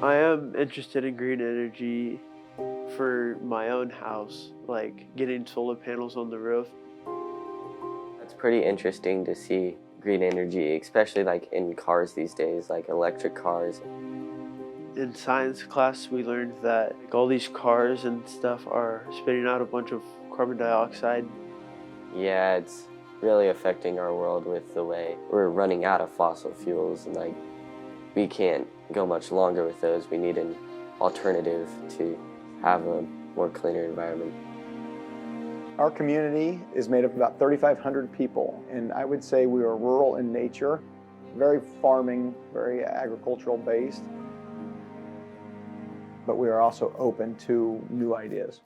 I am interested in green energy for my own house, like getting solar panels on the roof. It's pretty interesting to see green energy, especially like in cars these days, like electric cars. In science class, we learned that all these cars and stuff are spitting out a bunch of carbon dioxide. Yeah, it's really affecting our world with the way we're running out of fossil fuels, and like we can't go much longer with those. We need an alternative to have a more cleaner environment. Our community is made up of about 3,500 people, and I would say we are rural in nature, very farming, very agricultural based, but we are also open to new ideas.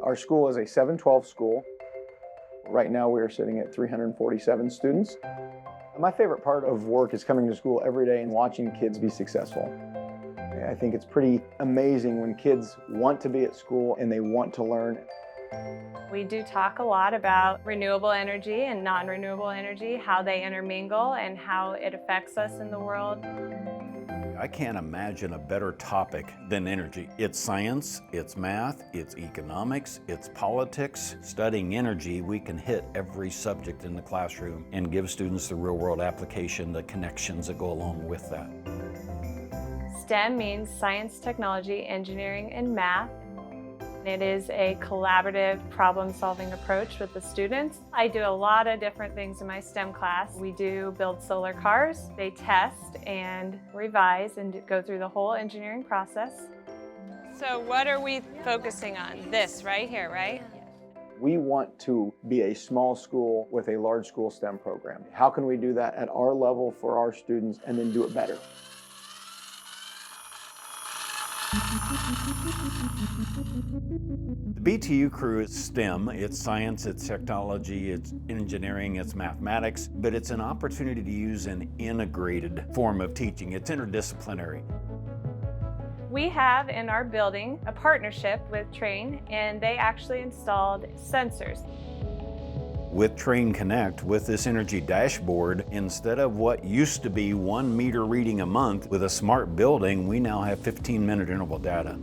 Our school is a 712 school. Right now we are sitting at 347 students. My favorite part of work is coming to school every day and watching kids be successful. I think it's pretty amazing when kids want to be at school and they want to learn. We do talk a lot about renewable energy and non-renewable energy, how they intermingle and how it affects us in the world. I can't imagine a better topic than energy. It's science, it's math, it's economics, it's politics. Studying energy, we can hit every subject in the classroom and give students the real-world application, the connections that go along with that. STEM means science, technology, engineering, and math. It is a collaborative problem-solving approach with the students. I do a lot of different things in my STEM class. We do build solar cars. They test and revise and go through the whole engineering process. So what are we focusing on? This right here, right? We want to be a small school with a large school STEM program. How can we do that at our level for our students and then do it better? The BTU crew is STEM. It's science, it's technology, it's engineering, it's mathematics, but it's an opportunity to use an integrated form of teaching. It's interdisciplinary. We have in our building a partnership with Train, and they actually installed sensors. With Train Connect, with this energy dashboard, instead of what used to be 1 meter reading a month, with a smart building, we now have 15-minute interval data.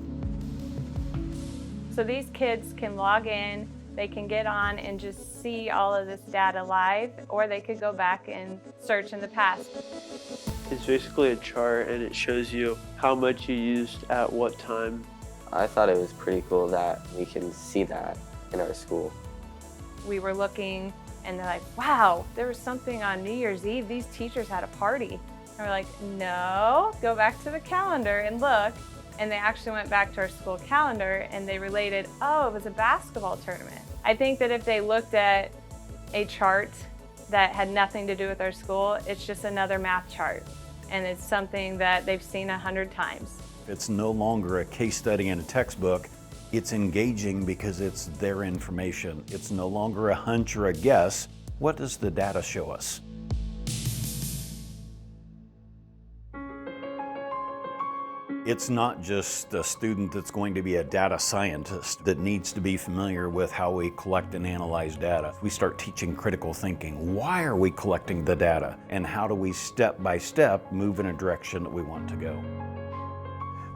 So these kids can log in, they can get on and just see all of this data live, or they could go back and search in the past. It's basically a chart and it shows you how much you used at what time. I thought it was pretty cool that we can see that in our school. We were looking and they're like, wow, there was something on New Year's Eve. These teachers had a party. And we're like, no, go back to the calendar and look. And they actually went back to our school calendar and they related, oh, it was a basketball tournament. I think that if they looked at a chart that had nothing to do with our school, it's just another math chart. And it's something that they've seen 100 times. It's no longer a case study in a textbook. It's engaging because it's their information. It's no longer a hunch or a guess. What does the data show us? It's not just a student that's going to be a data scientist that needs to be familiar with how we collect and analyze data. We start teaching critical thinking. Why are we collecting the data? And how do we step by step move in a direction that we want to go?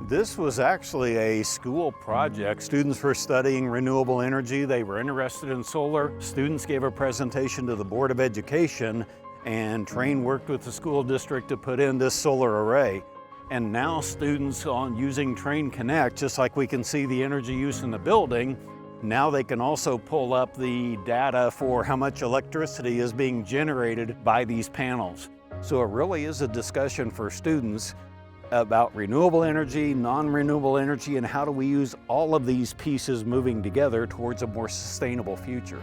This was actually a school project. Students were studying renewable energy. They were interested in solar. Students gave a presentation to the Board of Education, and Train worked with the school district to put in this solar array. And now students on using Train Connect, just like we can see the energy use in the building, now they can also pull up the data for how much electricity is being generated by these panels. So it really is a discussion for students about renewable energy, non-renewable energy, and how do we use all of these pieces moving together towards a more sustainable future.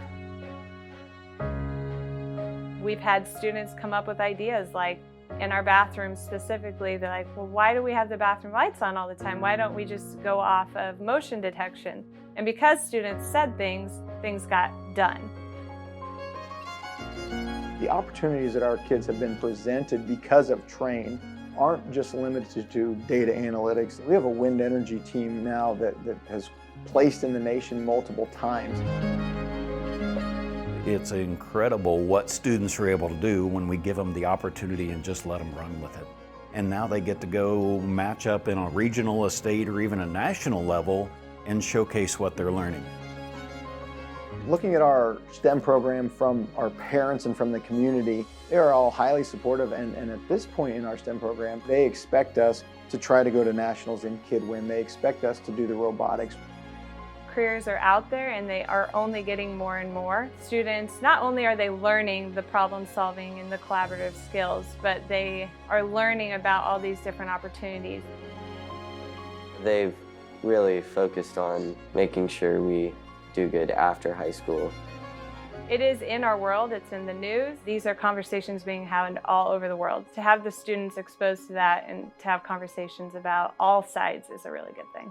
We've had students come up with ideas like, in our bathrooms specifically, they're like, well, why do we have the bathroom lights on all the time? Why don't we just go off of motion detection? And because students said things got done. The opportunities that our kids have been presented because of Train aren't just limited to data analytics. We have a wind energy team now that has placed in the nation multiple times. It's incredible what students are able to do when we give them the opportunity and just let them run with it. and now they get to go match up in a regional, a state, or even a national level and showcase what they're learning. Looking at our STEM program from our parents and from the community, they are all highly supportive, and at this point in our STEM program, they expect us to try to go to nationals in KidWin. They expect us to do the robotics. Careers are out there and they are only getting more and more. Students, not only are they learning the problem solving and the collaborative skills, but they are learning about all these different opportunities. They've really focused on making sure we do good after high school. It is in our world, it's in the news. These are conversations being had all over the world. To have the students exposed to that and to have conversations about all sides is a really good thing.